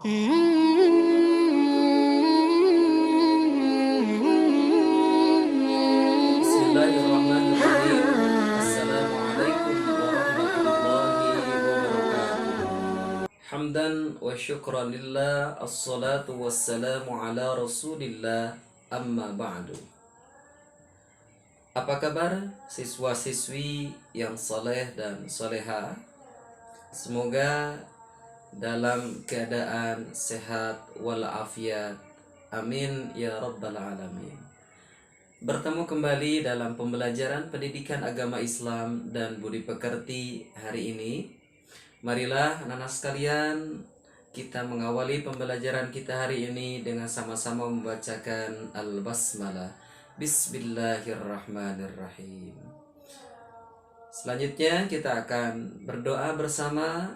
Bismillahirrahmanirrahim. Assalamualaikum warahmatullahi wabarakatuh. Hamdan wa syukran lillah. Assalatu wassalamu ala rasulillah. Amma ba'du. Apa kabar siswa-siswi yang saleh dan soleha? Semoga dalam keadaan sehat walafiat. Amin ya rabbal alamin. Bertemu kembali dalam pembelajaran pendidikan agama Islam dan budi pekerti hari ini. Marilah anak-anak sekalian, kita mengawali pembelajaran kita hari ini dengan sama-sama membacakan Al-Basmalah. Bismillahirrahmanirrahim. Selanjutnya kita akan berdoa bersama.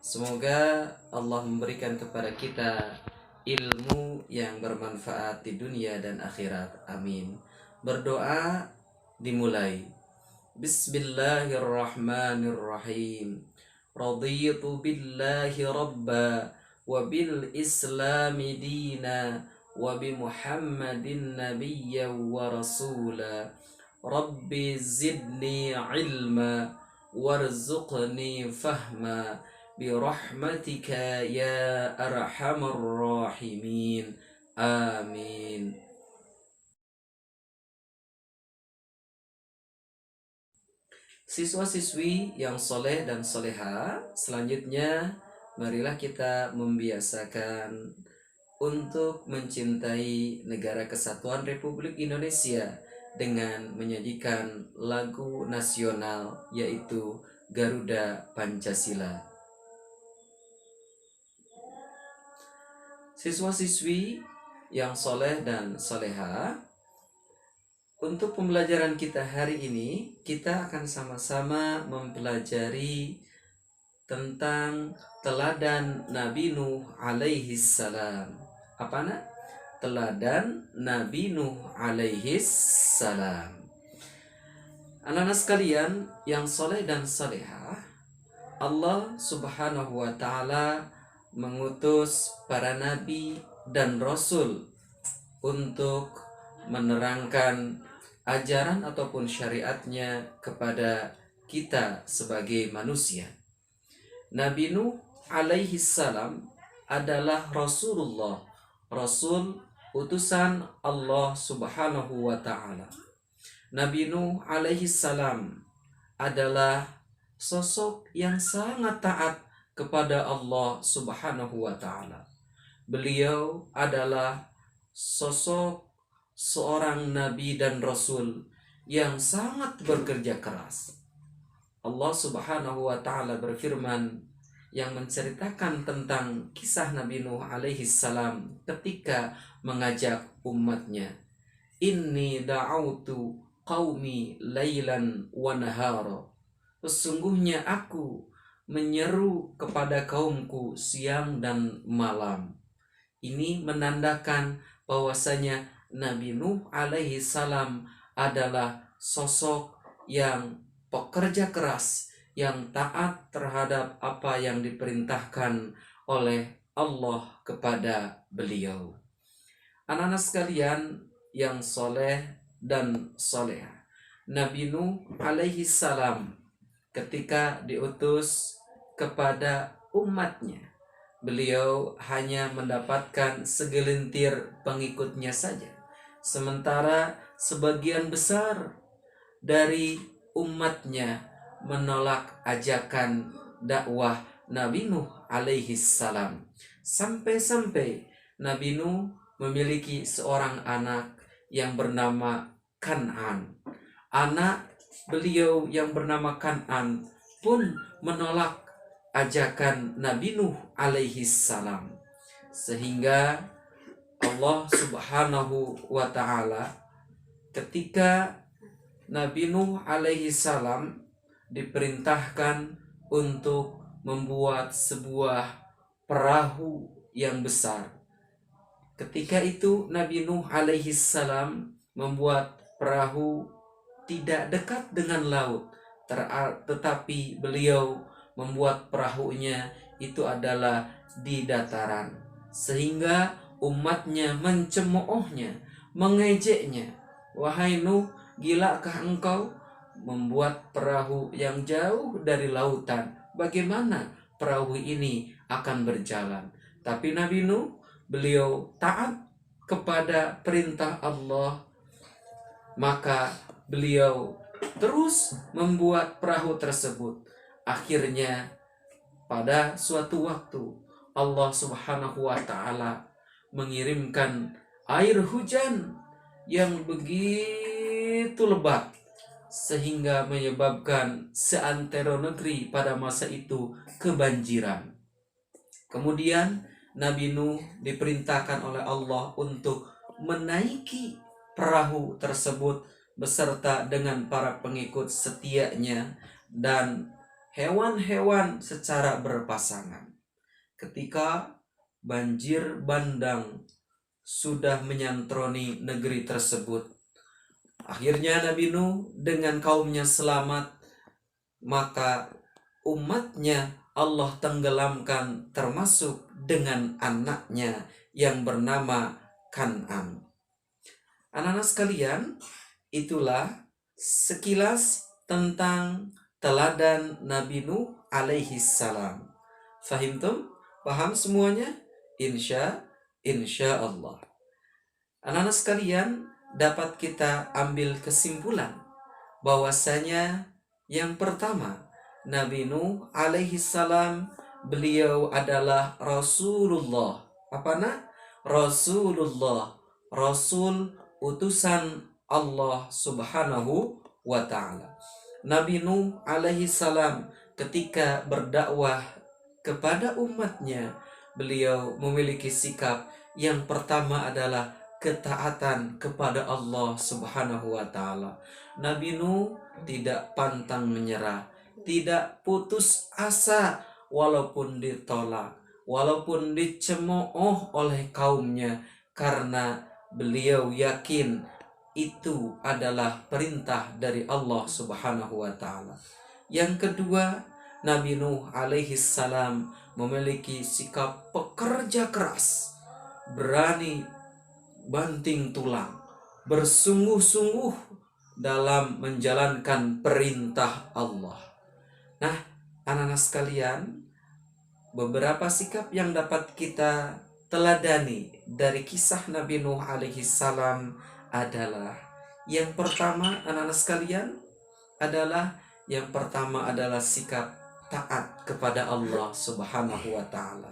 Semoga Allah memberikan kepada kita ilmu yang bermanfaat di dunia dan akhirat. Amin. Berdoa dimulai. Bismillahirrahmanirrahim. Raditu billahi rabba wa bil islami dina wa bi muhammadin nabiyya wa rasula. Rabbi zidni ilma warzuqni fahma birahmatika ya arhamar rahimin. Amin. Siswa-siswi yang soleh dan soleha, selanjutnya marilah kita membiasakan untuk mencintai Negara Kesatuan Republik Indonesia dengan menyajikan lagu nasional yaitu Garuda Pancasila. Siswa-siswi yang soleh dan soleha, untuk pembelajaran kita hari ini, kita akan sama-sama mempelajari tentang teladan Nabi Nuh alaihi salam. Apa nak? Teladan Nabi Nuh alaihi salam. Anak-anak sekalian yang soleh dan salehah, Allah subhanahu wa ta'ala mengutus para nabi dan rasul untuk menerangkan ajaran ataupun syariatnya kepada kita sebagai manusia. Nabi Nuh alaihi salam adalah Rasulullah, Rasul utusan Allah subhanahu wa ta'ala. Nabi Nuh alaihi salam adalah sosok yang sangat taat kepada Allah subhanahu wa ta'ala. Beliau adalah sosok seorang nabi dan rasul yang sangat bekerja keras. Allah subhanahu wa ta'ala berfirman yang menceritakan tentang kisah Nabi Nuh alaihi salam ketika mengajak umatnya. Inni da'autu qaumi laylan wa nahara. Sesungguhnya aku menyeru kepada kaumku siang dan malam. Ini menandakan bahwasanya Nabi Nuh alaihi salam adalah sosok yang pekerja keras, yang taat terhadap apa yang diperintahkan oleh Allah kepada beliau. Anak-anak sekalian yang soleh dan solehah, Nabi Nuh alaihi salam ketika diutus kepada umatnya, beliau hanya mendapatkan segelintir pengikutnya saja. Sementara sebagian besar dari umatnya menolak ajakan dakwah Nabi Nuh alaihi salam. Sampai-sampai Nabi Nuh memiliki seorang anak yang bernama Kan'an. Anak beliau yang bernama Kan'an pun menolak ajakan Nabi Nuh alaihi salam. Sehingga Allah subhanahu wa ta'ala ketika Nabi Nuh alaihi salam diperintahkan untuk membuat sebuah perahu yang besar. Ketika itu Nabi Nuh alaihi salam membuat perahu tidak dekat dengan laut, tetapi beliau membuat perahunya itu adalah di dataran, sehingga umatnya mencemoohnya, mengejeknya. Wahai Nuh, gilakah engkau membuat perahu yang jauh dari lautan? Bagaimana perahu ini akan berjalan? Tapi Nabi Nuh, beliau taat kepada perintah Allah, maka beliau terus membuat perahu tersebut. Akhirnya pada suatu waktu Allah Subhanahu wa taala mengirimkan air hujan yang begitu lebat sehingga menyebabkan seantero negeri pada masa itu kebanjiran. Kemudian Nabi Nuh diperintahkan oleh Allah untuk menaiki perahu tersebut beserta dengan para pengikut setianya dan hewan-hewan secara berpasangan. Ketika banjir bandang sudah menyantroni negeri tersebut, akhirnya Nabi Nuh dengan kaumnya selamat, maka umatnya Allah tenggelamkan termasuk dengan anaknya yang bernama Kan'an. Anak-anak sekalian, itulah sekilas tentang teladan Nabi Nuh alaihi salam. Fahimtum? Paham semuanya? Insya Allah. Anak-anak sekalian, dapat kita ambil kesimpulan bahwasanya yang pertama, Nabi Nuh alaihi salam, beliau adalah Rasulullah. Apa nak? Rasulullah, Rasul utusan Allah Subhanahu wa ta'ala. Nabi Nuh alaihi salam ketika berdakwah kepada umatnya, beliau memiliki sikap yang pertama adalah ketaatan kepada Allah Subhanahu wa ta'ala. Nabi Nuh tidak pantang menyerah, tidak putus asa walaupun ditolak, walaupun dicemooh oleh kaumnya, karena beliau yakin itu adalah perintah dari Allah Subhanahu wa ta'ala. Yang kedua, Nabi Nuh alaihi salam memiliki sikap pekerja keras, berani banting tulang, bersungguh-sungguh dalam menjalankan perintah Allah. Nah, anak-anak sekalian, beberapa sikap yang dapat kita teladani dari kisah Nabi Nuh alaihi salam adalah yang pertama, anak-anak sekalian, yang pertama adalah sikap taat kepada Allah Subhanahu wa ta'ala.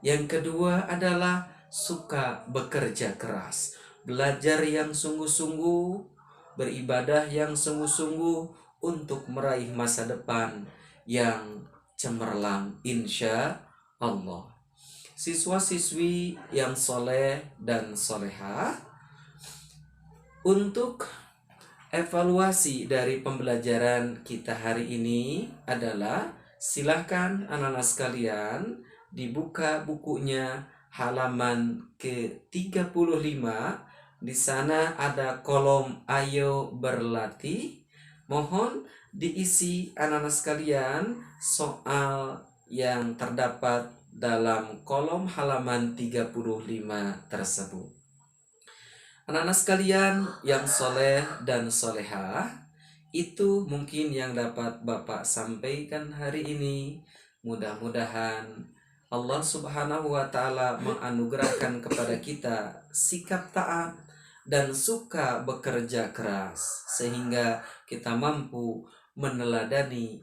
Yang kedua adalah suka bekerja keras, belajar yang sungguh-sungguh, beribadah yang sungguh-sungguh untuk meraih masa depan yang cemerlang insya Allah. Siswa-siswi yang soleh dan solehah, untuk evaluasi dari pembelajaran kita hari ini adalah, silahkan anak-anak sekalian dibuka bukunya halaman ke-35. Di sana ada kolom ayo berlatih. Mohon diisi anak-anak sekalian soal yang terdapat dalam kolom halaman 35 tersebut. Anak-anak sekalian yang soleh dan solehah, itu mungkin yang dapat Bapak sampaikan hari ini. Mudah-mudahan Allah Subhanahu wa ta'ala menganugerahkan kepada kita sikap taat dan suka bekerja keras, sehingga kita mampu meneladani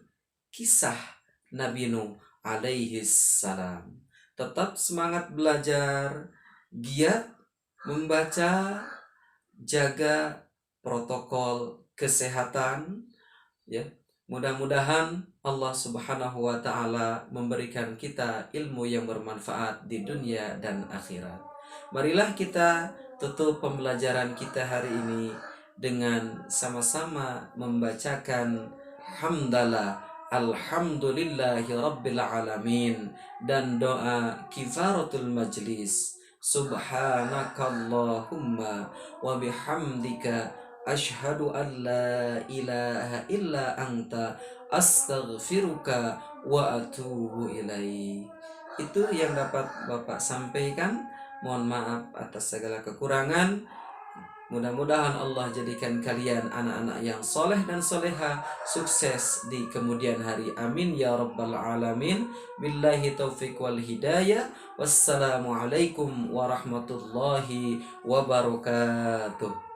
kisah Nabi Nuh alaihi salam. Tetap semangat belajar, giat membaca, jaga protokol kesehatan, ya. Mudah-mudahan Allah Subhanahu wa ta'ala memberikan kita ilmu yang bermanfaat di dunia dan akhirat. Marilah kita tutup pembelajaran kita hari ini dengan sama-sama membacakan hamdalah alhamdulillahi rabbil alamin dan doa kifaratul majlis. Subhanakallahumma wa bihamdika asyhadu an la ilaha illa anta astaghfiruka wa atubu ilaik. Itu yang dapat Bapak sampaikan. Mohon maaf atas segala kekurangan. Mudah-mudahan Allah jadikan kalian anak-anak yang soleh dan soleha, sukses di kemudian hari. Amin ya rabbal alamin. Billahi taufiq wal hidayah. Wassalamualaikum warahmatullahi wabarakatuh.